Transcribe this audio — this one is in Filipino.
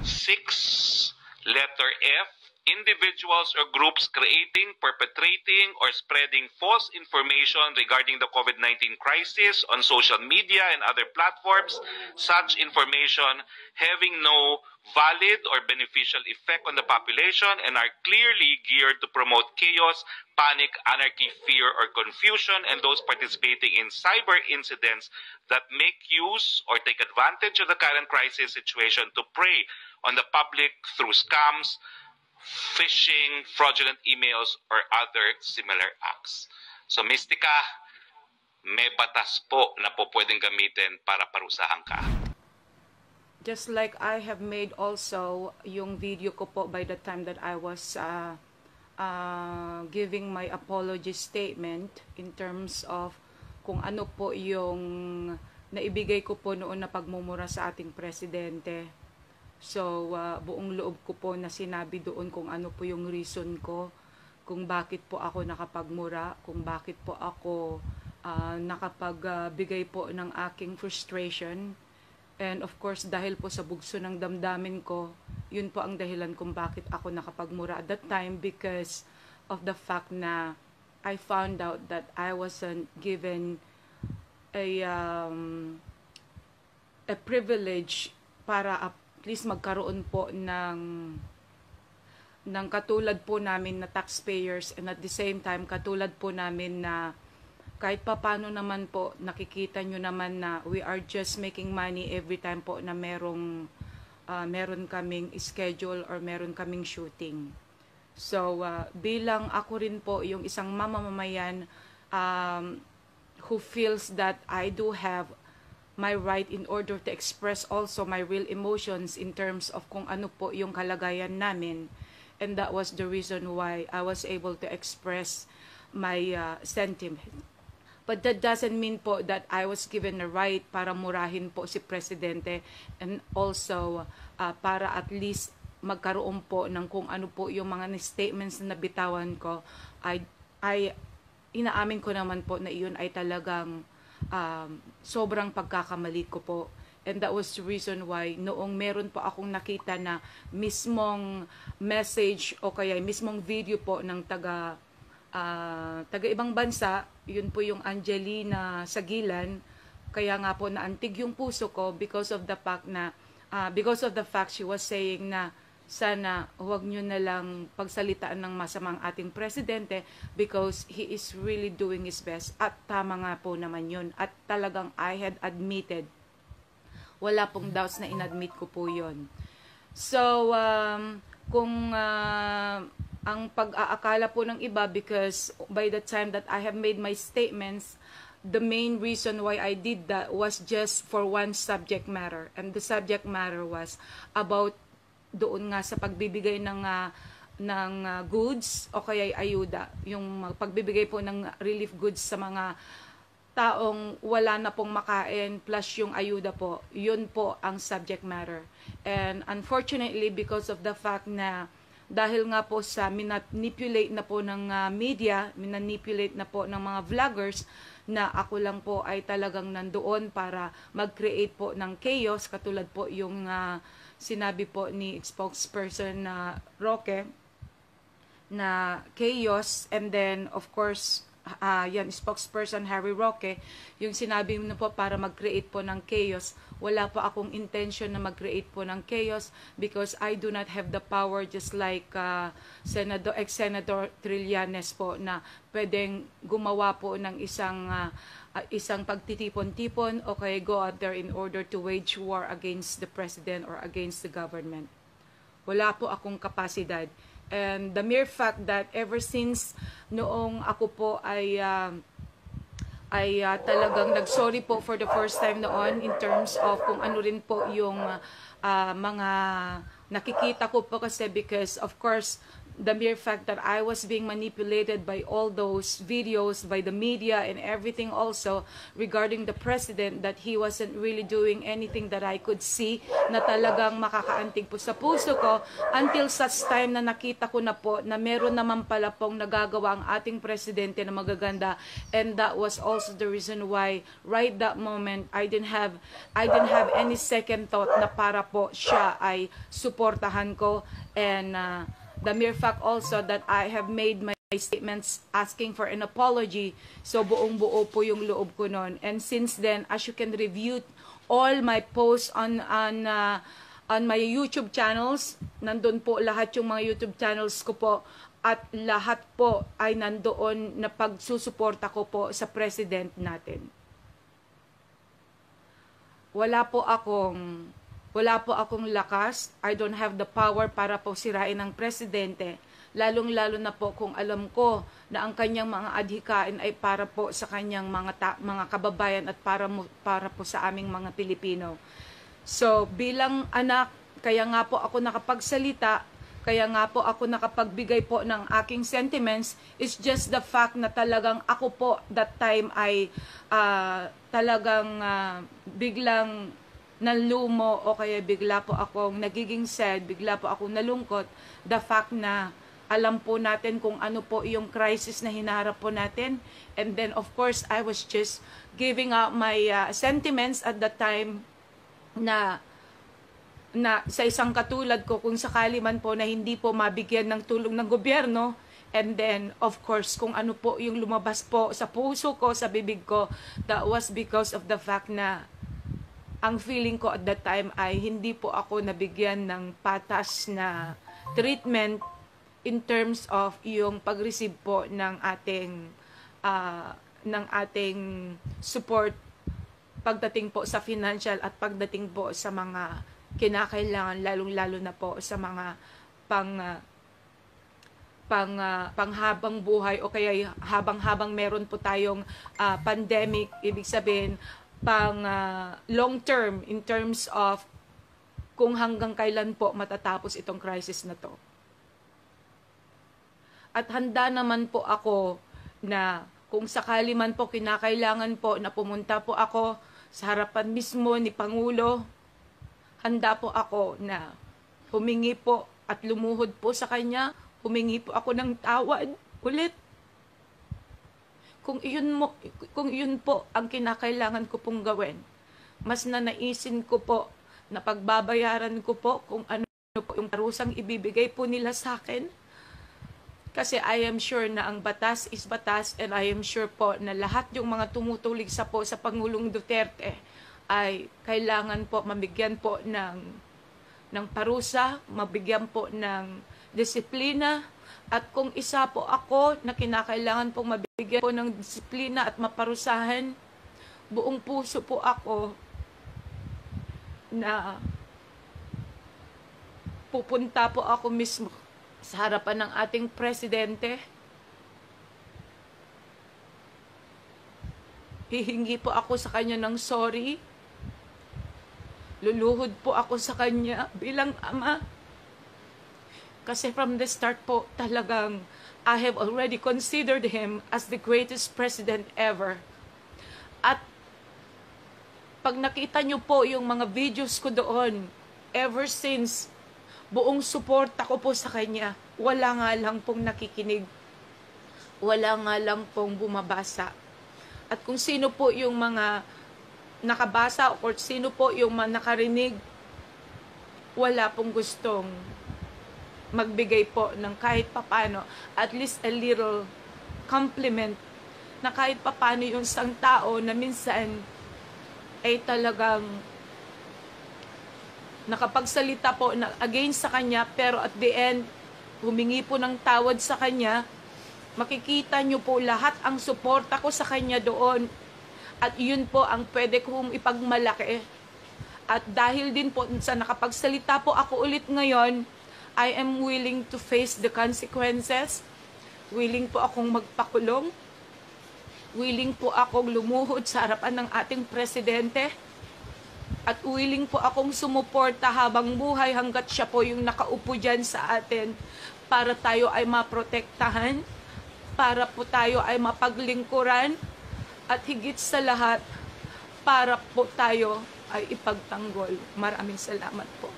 6. Letter F. Individuals or groups creating, perpetrating, or spreading false information regarding the COVID-19 crisis on social media and other platforms, such information having no valid or beneficial effect on the population and are clearly geared to promote chaos, panic, anarchy, fear, or confusion, and those participating in cyber incidents that make use or take advantage of the current crisis situation to prey on the public through scams, phishing, fraudulent emails, or other similar acts. So, Mystica, may batas po na po pwedeng gamitin para parusahan ka. Just like I have made also yung video ko po by the time that I was giving my apology statement in terms of kung ano po yung naibigay ko po noon na pagmumura sa ating presidente. So, buong loob ko po na sinabi doon kung ano po yung reason ko, kung bakit po ako nakapagmura, kung bakit po ako nakapagbigay po ng aking frustration. And of course, dahil po sa bugso ng damdamin ko, yun po ang dahilan kung bakit ako nakapagmura at that time because of the fact na I found out that I wasn't given a privilege para at least magkaroon po ng katulad po namin na taxpayers and at the same time katulad po namin na kahit pa paano naman po nakikita nyo naman na we are just making money every time po na meron kaming schedule or meron kaming shooting. So bilang ako rin po yung isang mamamayan who feels that I do have my right in order to express also my real emotions in terms of kung ano po yung kalagayan namin. And that was the reason why I was able to express my sentiment. But that doesn't mean po that I was given the right para murahin po si Presidente and also para at least magkaroon po ng kung ano po yung mga statements na nabitawan ko. Inaamin ko naman po na iyon ay talagang sobrang pagkakamali ko po. And that was the reason why noong meron po akong nakita na mismong message o kaya mismong video po ng taga ibang bansa, yun po yung Angelina Sagilan, kaya nga po naantig yung puso ko because of the fact she was saying na sana huwag nyo na lang pagsalitaan ng masamang ating presidente because he is really doing his best. At tama nga po naman yun. At talagang I had admitted. Wala pong doubts na inadmit ko po yun. So, kung ang pag-aakala po ng iba because by the time that I have made my statements, the main reason why I did that was just for one subject matter. And the subject matter was about doon nga sa pagbibigay ng goods o kaya ayuda, yung pagbibigay po ng relief goods sa mga taong wala na pong makain plus yung ayuda po, yun po ang subject matter. And unfortunately, because of the fact na dahil nga po sa minanipulate na po ng media, minanipulate na po ng mga vloggers, na ako lang po ay talagang nandoon para mag-create po ng chaos, katulad po yung sinabi po ni spokesperson na Roque na chaos, and then of course yan spokesperson Harry Roque, yung sinabi mo po para mag-create po ng chaos. Wala po akong intention na mag-create po ng chaos because I do not have the power just like ex-Senator Trillanes po na pwedeng gumawa po ng isang pagtitipon-tipon o kaya go out there in order to wage war against the president or against the government. Wala po akong kapasidad. And the mere fact that ever since noong ako po ay talagang nag-sorry po for the first time noon in terms of kung ano rin po yung mga nakikita ko po kasi because of course the mere fact that I was being manipulated by all those videos, by the media and everything also regarding the president, that he wasn't really doing anything that I could see na talagang makakaantig po sa puso ko, until such time na nakita ko na po na meron naman pala pong nagagawa ang ating presidente na magaganda. And that was also the reason why right that moment I didn't have any second thought na para po siya ay suportahan ko. And the mere fact also that I have made my statements asking for an apology, so buong-buo po yung loob ko nun. And since then, as you can review all my posts on my YouTube channels, nandun po lahat yung mga YouTube channels ko po, at lahat po ay nandoon na pagsusuporta ko po sa president natin. Wala po akong lakas. I don't have the power para po sirain ang presidente. Lalong-lalo na po kung alam ko na ang kanyang mga adhikain ay para po sa kanyang mga kababayan at para po sa aming mga Pilipino. So, bilang anak, kaya nga po ako nakapagsalita, kaya nga po ako nakapagbigay po ng aking sentiments, is just the fact na talagang ako po that time ay talagang biglang nalumo, o kaya bigla po akong nagiging sad, bigla po akong nalungkot, the fact na alam po natin kung ano po yung crisis na hinaharap po natin. And then of course I was just giving out my sentiments at the time na sa isang katulad ko, kung sakali man po na hindi po mabigyan ng tulong ng gobyerno. And then of course kung ano po yung lumabas po sa puso ko, sa bibig ko, that was because of the fact na ang feeling ko at that time ay hindi po ako nabigyan ng patas na treatment in terms of yung pag-receive po ng ating support pagdating po sa financial at pagdating po sa mga kinakailangan, lalong-lalo na po sa mga panghabang buhay, o kaya habang meron po tayong pandemic, ibig sabihin long term in terms of kung hanggang kailan po matatapos itong crisis na to. At handa naman po ako na kung sakali man po kinakailangan po na pumunta po ako sa harapan mismo ni Pangulo, handa po ako na humingi po at lumuhod po sa kanya, humingi po ako ng tawad ulit. Kung iyon po ang kinakailangan ko pong gawin, mas nanaisin ko po na pagbabayaran ko po kung ano po yung parusang ibibigay po nila sa akin. Kasi I am sure na ang batas is batas, and I am sure po na lahat yung mga tumutulig sa Pangulong Duterte ay kailangan po mabigyan po ng parusa, mabigyan po ng disiplina. At kung isa po ako na kinakailangan pong mabigyan po ng disiplina at maparusahan, buong puso po ako na pupunta po ako mismo sa harapan ng ating presidente. Hihingi po ako sa kanya ng sorry. Luluhod po ako sa kanya bilang ama. Kasi from the start po, talagang I have already considered him as the greatest president ever. At pag nakita nyo po yung mga videos ko doon, ever since, buong suporta ko po sa kanya, wala nga lang pong nakikinig. Wala nga lang pong bumabasa. At kung sino po yung mga nakabasa o sino po yung mga nakarinig, wala pong gustong magbigay po ng kahit papano, at least a little compliment, na kahit papano yung isang tao na minsan ay talagang nakapagsalita po na against sa kanya, pero at the end, humingi po ng tawad sa kanya. Makikita nyo po lahat ang suporta ko sa kanya doon. At yun po ang pwede kong ipagmalaki. At dahil din po sa nakapagsalita po ako ulit ngayon, I am willing to face the consequences. Willing po akong magpakulong. Willing po akong lumuhod sa harapan ng ating presidente. At willing po akong sumuporta habang buhay hanggat siya po yung nakaupo dyan sa atin. para tayo ay maprotektahan, para po tayo ay mapaglingkuran, at higit sa lahat, para po tayo ay ipagtanggol. Maraming salamat po.